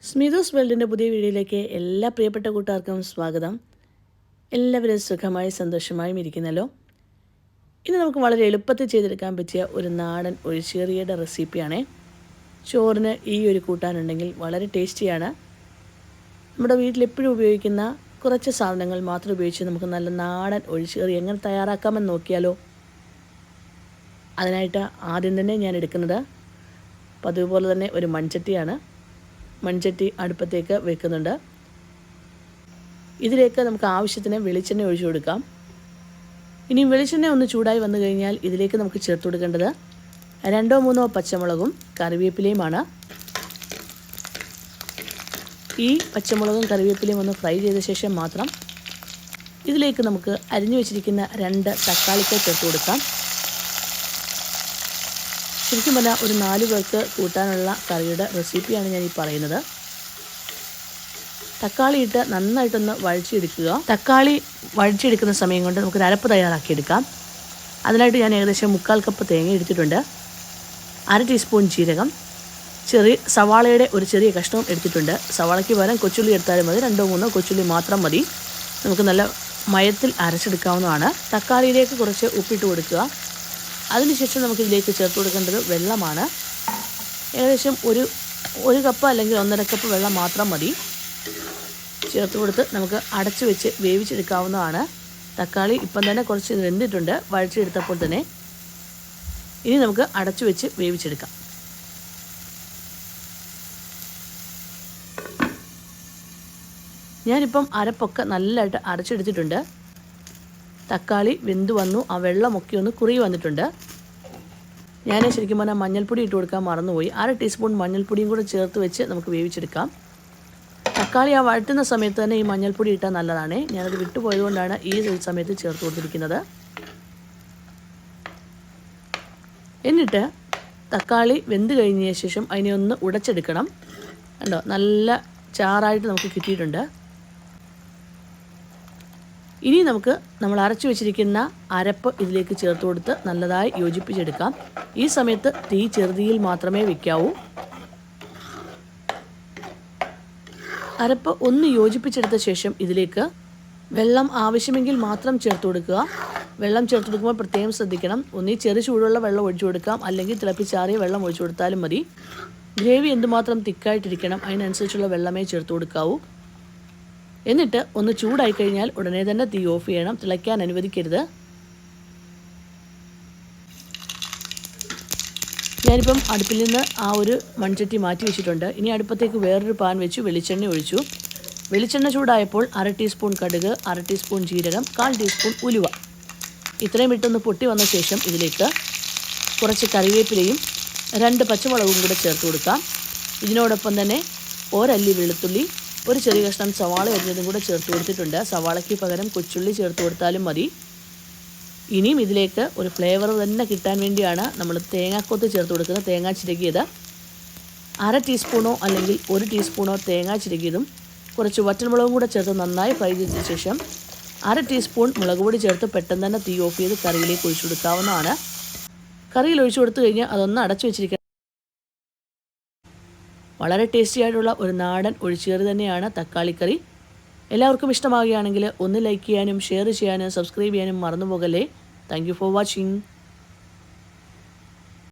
സ്മിതൂസ് വേൾഡിൻ്റെ പുതിയ വീഡിയോയിലേക്ക് എല്ലാ പ്രിയപ്പെട്ട കൂട്ടുകാർക്കും സ്വാഗതം. എല്ലാവരും സുഖമായി സന്തോഷമായും ഇരിക്കുന്നല്ലോ. ഇന്ന് നമുക്ക് വളരെ എളുപ്പത്തിൽ ചെയ്തെടുക്കാൻ പറ്റിയ ഒരു നാടൻ ഒഴിച്ചുകറിയുടെ റെസിപ്പിയാണ്. ചോറിന് ഈ ഒരു കൂട്ടാനുണ്ടെങ്കിൽ വളരെ ടേസ്റ്റിയാണ്. നമ്മുടെ വീട്ടിലെപ്പോഴും ഉപയോഗിക്കുന്ന കുറച്ച് സാധനങ്ങൾ മാത്രം ഉപയോഗിച്ച് നമുക്ക് നല്ല നാടൻ ഒഴിച്ചുകറി എങ്ങനെ തയ്യാറാക്കാമെന്ന് നോക്കിയാലോ. അതിനായിട്ട് ആദ്യം തന്നെ ഞാൻ എടുക്കുന്നത് പതിവ് പോലെ തന്നെ ഒരു മൺചട്ടിയാണ്. മൺചട്ടി അടുപ്പത്തേക്ക് വെക്കുന്നുണ്ട്. ഇതിലേക്ക് നമുക്ക് ആവശ്യത്തിന് വെളിച്ചെണ്ണ ഒഴിച്ചു കൊടുക്കാം. ഇനി വെളിച്ചെണ്ണ ഒന്ന് ചൂടായി വന്നു കഴിഞ്ഞാൽ ഇതിലേക്ക് നമുക്ക് ചേർത്ത് കൊടുക്കേണ്ടത് 2-3 പച്ചമുളകും കറിവേപ്പിലയുമാണ്. ഈ പച്ചമുളകും കറിവേപ്പിലയും ഒന്ന് ഫ്രൈ ചെയ്ത ശേഷം മാത്രം ഇതിലേക്ക് നമുക്ക് അരിഞ്ഞു വെച്ചിരിക്കുന്ന 2 തക്കാളിക്ക ചേർത്ത് കൊടുക്കാം. ശരിക്കും പറഞ്ഞാൽ ഒരു 4 പേർക്ക് കൂട്ടാനുള്ള കറിയുടെ റെസിപ്പിയാണ് ഞാൻ ഈ പറയുന്നത്. തക്കാളി ഇട്ട് നന്നായിട്ടൊന്ന് വഴച്ചെടുക്കുക. തക്കാളി വഴച്ചെടുക്കുന്ന സമയം കൊണ്ട് നമുക്കൊരു അരപ്പ് തയ്യാറാക്കിയെടുക്കാം. അതിനായിട്ട് ഞാൻ ഏകദേശം 3/4 കപ്പ് തേങ്ങ എടുത്തിട്ടുണ്ട്. 1/2 ടീസ്പൂൺ ജീരകം, സവാളയുടെ ഒരു ചെറിയ കഷ്ണവും എടുത്തിട്ടുണ്ട്. സവാളയ്ക്ക് പകരം കൊച്ചുള്ളി എടുത്താലും മതി, 2-3 കൊച്ചുള്ളി മാത്രം മതി. നമുക്ക് നല്ല മയത്തിൽ അരച്ചെടുക്കാവുന്നതാണ്. തക്കാളിയിലേക്ക് കുറച്ച് ഉപ്പിട്ട് കൊടുക്കുക. അതിനുശേഷം നമുക്കിതിലേക്ക് ചേർത്ത് കൊടുക്കേണ്ടത് വെള്ളമാണ്. ഏകദേശം ഒരു കപ്പ് അല്ലെങ്കിൽ 1.5 കപ്പ് വെള്ളം മാത്രം മതി. ചേർത്ത് കൊടുത്ത് നമുക്ക് അടച്ചു വെച്ച് വേവിച്ചെടുക്കാവുന്നതാണ്. തക്കാളി ഇപ്പം തന്നെ കുറച്ച് വെന്തിട്ടുണ്ട് വഴച്ചെടുത്തപ്പോൾ തന്നെ. ഇനി നമുക്ക് അടച്ചു വെച്ച് വേവിച്ചെടുക്കാം. ഞാനിപ്പം അരപ്പൊക്കെ നല്ലതായിട്ട് അരച്ചെടുത്തിട്ടുണ്ട്. തക്കാളി വെന്ത് വന്നു, ആ വെള്ളമൊക്കെ ഒന്ന് കുറുകി വന്നിട്ടുണ്ട്. ഞാൻ ശരിക്കും പറഞ്ഞാൽ മഞ്ഞൾപ്പൊടി ഇട്ട് കൊടുക്കാൻ മറന്നുപോയി. 1/2 ടീസ്പൂൺ മഞ്ഞൾപ്പൊടിയും കൂടെ ചേർത്ത് വെച്ച് നമുക്ക് വേവിച്ചെടുക്കാം. തക്കാളി ആ വഴറ്റുന്ന സമയത്ത് തന്നെ ഈ മഞ്ഞൾപ്പൊടി ഇട്ടാൽ നല്ലതാണ്. ഞാനത് വിട്ടുപോയതുകൊണ്ടാണ് ഈ സമയത്ത് ചേർത്ത് കൊടുത്തിരിക്കുന്നത്. എന്നിട്ട് തക്കാളി വെന്ത് കഴിഞ്ഞ ശേഷം അതിനെ ഒന്ന് ഉടച്ചെടുക്കണം. കണ്ടോ, നല്ല ചാറായിട്ട് നമുക്ക് കിട്ടിയിട്ടുണ്ട്. ഇനി നമ്മൾ അരച്ചു വെച്ചിരിക്കുന്ന അരപ്പ് ഇതിലേക്ക് ചേർത്ത് കൊടുത്ത് നല്ലതായി യോജിപ്പിച്ചെടുക്കാം. ഈ സമയത്ത് തീ ചെറുതീയിൽ മാത്രമേ വയ്ക്കാവൂ. അരപ്പ് ഒന്ന് യോജിപ്പിച്ചെടുത്ത ശേഷം ഇതിലേക്ക് വെള്ളം ആവശ്യമെങ്കിൽ മാത്രം ചേർത്ത് കൊടുക്കുക. വെള്ളം ചേർത്ത് കൊടുക്കുമ്പോൾ പ്രത്യേകം ശ്രദ്ധിക്കണം. ഒന്നീ ചെറു ചൂടുള്ള വെള്ളം ഒഴിച്ചു കൊടുക്കാം, അല്ലെങ്കിൽ തിളപ്പിച്ചാറിയ വെള്ളം ഒഴിച്ചു കൊടുത്താലും മതി. ഗ്രേവി എന്തുമാത്രം തിക്കായിട്ടിരിക്കണം അതിനനുസരിച്ചുള്ള വെള്ളമേ ചേർത്ത് കൊടുക്കാവൂ. എന്നിട്ട് ഒന്ന് ചൂടായി കഴിഞ്ഞാൽ ഉടനെ തന്നെ തീ ഓഫ് ചെയ്യണം. തിളയ്ക്കാൻ അനുവദിക്കരുത്. ഞാനിപ്പം അടുപ്പിൽ നിന്ന് ആ ഒരു മൺചട്ടി മാറ്റി വെച്ചിട്ടുണ്ട്. ഇനി അടുപ്പത്തേക്ക് വേറൊരു പാൻ വെച്ച് വെളിച്ചെണ്ണ ഒഴിച്ചു. വെളിച്ചെണ്ണ ചൂടായപ്പോൾ 1/2 ടീസ്പൂൺ കടുക്, 1/2 ടീസ്പൂൺ ജീരകം, 1/4 ടീസ്പൂൺ ഉലുവ ഇത്രയും ഇട്ടൊന്ന് പൊട്ടി വന്ന ശേഷം ഇതിലേക്ക് കുറച്ച് കറിവേപ്പിലയും 2 പച്ചമുളകും കൂടെ ചേർത്ത് കൊടുക്കാം. ഇതിനോടൊപ്പം തന്നെ ഒരല്ലി വെളുത്തുള്ളി, ഒരു ചെറിയ കഷ്ണം സവാള അരിഞ്ഞതും കൂടെ ചേർത്ത് കൊടുത്തിട്ടുണ്ട്. സവാളയ്ക്ക് പകരം കൊച്ചുള്ളി ചേർത്ത് കൊടുത്താലും മതി. ഇനിയും ഇതിലേക്ക് ഒരു ഫ്ലേവർ തന്നെ കിട്ടാൻ വേണ്ടിയാണ് നമ്മൾ തേങ്ങാക്കൊത്ത് ചേർത്ത് കൊടുക്കുന്നത്. തേങ്ങ ചിരകിയത് 1/2 ടീസ്പൂണോ അല്ലെങ്കിൽ 1 ടീസ്പൂണോ തേങ്ങ ചിരകിയതും കുറച്ച് വറ്റൽമുളകും കൂടെ ചേർത്ത് നന്നായി ഫ്രൈ ചെയ്ത ശേഷം 1/2 ടീസ്പൂൺ മുളക് പൊടി ചേർത്ത് പെട്ടെന്ന് തന്നെ തീ ഓഫ് ചെയ്ത് കറിയിലേക്ക് ഒഴിച്ചു കൊടുക്കാവുന്നതാണ്. കറിയിൽ ഒഴിച്ചു കൊടുത്തു കഴിഞ്ഞാൽ അതൊന്ന് അടച്ചു വെച്ചിരിക്കണം. വളരെ ടേസ്റ്റി ആയിട്ടുള്ള ഒരു നാടൻ ഒഴിച്ചുകറി തന്നെയാണ് തക്കാളിക്കറി. എല്ലാവർക്കും ഇഷ്ടമാവുകയാണെങ്കിൽ ഒന്ന് ലൈക്ക് ചെയ്യാനും ഷെയർ ചെയ്യാനും സബ്സ്ക്രൈബ് ചെയ്യാനും മറന്നു പോകല്ലേ. Thank you for watching.